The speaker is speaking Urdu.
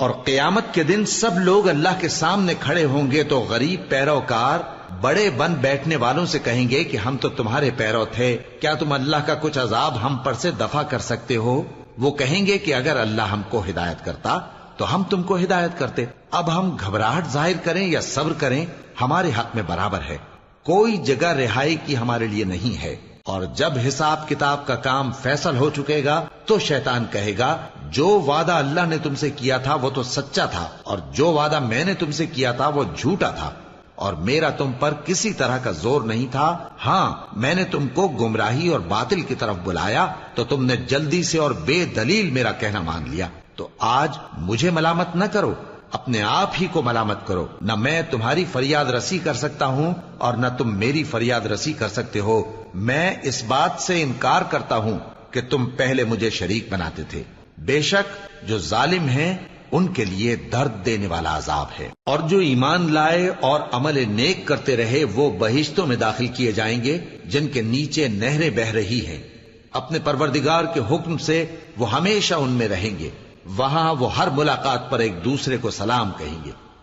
اور قیامت کے دن سب لوگ اللہ کے سامنے کھڑے ہوں گے تو غریب پیروکار بڑے بن بیٹھنے والوں سے کہیں گے کہ ہم تو تمہارے پیرو تھے، کیا تم اللہ کا کچھ عذاب ہم پر سے دفع کر سکتے ہو؟ وہ کہیں گے کہ اگر اللہ ہم کو ہدایت کرتا تو ہم تم کو ہدایت کرتے، اب ہم گھبراہٹ ظاہر کریں یا صبر کریں ہمارے حق میں برابر ہے، کوئی جگہ رہائی کی ہمارے لیے نہیں ہے۔ اور جب حساب کتاب کا کام فیصل ہو چکے گا تو شیطان کہے گا جو وعدہ اللہ نے تم سے کیا تھا وہ تو سچا تھا، اور جو وعدہ میں نے تم سے کیا تھا وہ جھوٹا تھا، اور میرا تم پر کسی طرح کا زور نہیں تھا، ہاں میں نے تم کو گمراہی اور باطل کی طرف بلایا تو تم نے جلدی سے اور بے دلیل میرا کہنا مان لیا، تو آج مجھے ملامت نہ کرو، اپنے آپ ہی کو ملامت کرو، نہ میں تمہاری فریاد رسی کر سکتا ہوں اور نہ تم میری فریاد رسی کر سکتے ہو، میں اس بات سے انکار کرتا ہوں کہ تم پہلے مجھے شریک بناتے تھے، بے شک جو ظالم ہیں ان کے لیے درد دینے والا عذاب ہے۔ اور جو ایمان لائے اور عمل نیک کرتے رہے وہ بہشتوں میں داخل کیے جائیں گے جن کے نیچے نہریں بہہ رہی ہیں، اپنے پروردگار کے حکم سے وہ ہمیشہ ان میں رہیں گے، وہاں وہ ہر ملاقات پر ایک دوسرے کو سلام کہیں گے۔